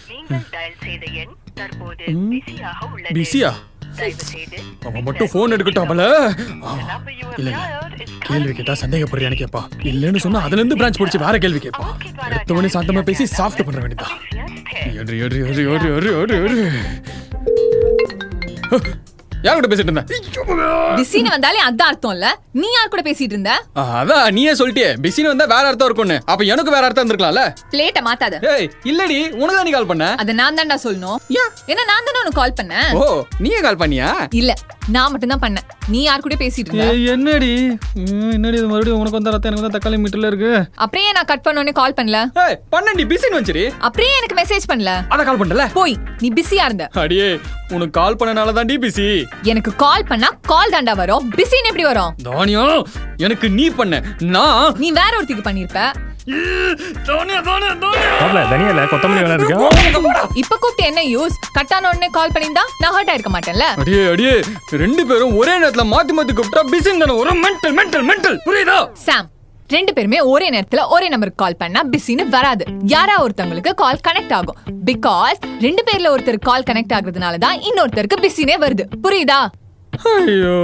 நீங்கள் டயல் செய்த எண் தற்போது பிஸியாக உள்ளது. பிஸியா? தயவுசெய்து அவன் மட்டும் போன் எடுக்கட்டும் அவள. இல்ல கேள்வி கேட்டா சந்தேகப்படுறியான்னு கேப்பா. இல்லன்னு சொன்னா அதுல இருந்து பிரான்ச் பிடிச்சி வேற கேள்வி கேப்பா. அடுத்த மணி சாந்தமா பேசி சாஃப்ட் பண்ற வேண்டியதா. யார் கூட பேசிட்டு இருந்த? பிஸின்னு வந்தாலே அதான் அர்த்தம் இல்ல. நீ யார் கூட பேசிட்டு இருந்த? அதான் நீயே சொல்லிட்டியே பிஸின்னு வந்தா வேற அர்த்தம் இருக்கும்னு. அப்ப எனக்கு வேற அர்த்தம் இருந்திருக்கலாம்ல. பிளேட்ட மாத்தாத. ஏய் இல்லடி, உனக்கு தான் நீ கால் பண்ண. அத நான் தான்டா சொல்லணும். ஏன்னா நான் தானே உனக்கு கால் பண்ணேன். ஓ நீயே கால் பண்ணியா? இல்ல நான் மட்டும் தான் பண்ணேன். நீ யார் கூட பேசிட்டு இருந்த? என்னடி இது மறுபடியும் உனக்கு வந்த ரத்தம் எனக்கு தான் தக்காளி மீட்டர்ல இருக்கு. அப்படியே நான் கட் பண்ணோனே கால் பண்ணல. ஏய் பண்ணண்டி பிஸின்னு வந்துச்சு. அப்படியே எனக்கு மெசேஜ் பண்ணல. அத கால் பண்ணல. போய் நீ பிஸியா இருந்த. அடியே உனக்கு கால் பண்ணனால தான் பிஸி. எனக்கு கால் பண்ணா கால் தாண்டா வரும். பிஸின்னு எப்படி வரும்? தானியா எனக்கு நீ பண்ண. நான் நீ வேற ஒருத்திக்கு பண்ணிருப்ப. இப்ப கூப்பிட்டு என்ன யூஸ்? கட்டான உடனே கால் பண்ணிருந்தா நான் ஹர்ட் ஆயிருக்க மாட்டேன்ல. அடியே அடியே ரெண்டு பேரும் ஒரே நேரத்துல மாத்தி மாத்தி கூப்பிட்டா பிஸின்னு தான ஒரு மென்டல் மென்டல் மென்டல் புரியுதா? சாம் ரெண்டு பேருமே ஒரே நேரத்துல ஒரே நம்பருக்கு கால் பண்ணா பிஸின்னு வராது. யாரா ஒருத்தவங்களுக்கு கால் கனெக்ட் ஆகும். பிகாஸ் ரெண்டு பேர்ல ஒருத்தருக்கு கால் கனெக்ட் ஆகுறதுனால தான் இன்னொருத்தருக்கு பிஸினே வருது. புரியுதா? ஐயோ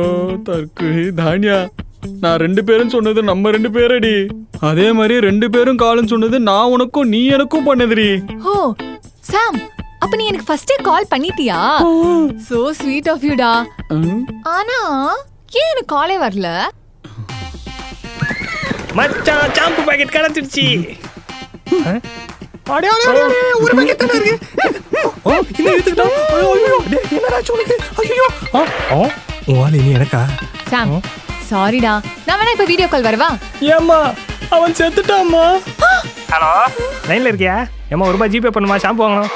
தற்கு தானியா, நான் ரெண்டு பேரும் சொன்னது நம்ம ரெண்டு பேரடி. அதே மாதிரி ரெண்டு பேரும் கால்னு சொன்னது நான் உனக்கும் நீ எனக்கும் பண்ணதுடி. ஓ சாம் அப்ப நீ எனக்கு ஃபர்ஸ்டே கால் பண்ணிட்டியா? சோ ஸ்வீட் ஆஃப் யூ டா. ஆனா ஏன் எனக்கு காலே வரல? மச்சான் ஷாம்பு பாக்கெட் கடந்துடுச்சு. அடே அடே அடே ஒரு பாக்கெட் தான இருக்கு. ஓ இன்ன எடுத்துடா. ஐயோ டேய் என்னடா சொல்லுங்க. ஐயோ ஓவாலி நீ எனக்கா? சாம் சாரிடா. நான் வேணா இப்ப வீடியோ கால் வரவா? ஏம்மா அவன் செத்துட்டாம்மா. ஹலோ லைன்ல இருக்கியா? ஏம்மா ₹1 ஜிபே பண்ணுமா ஷாம்பு வாங்கணும்.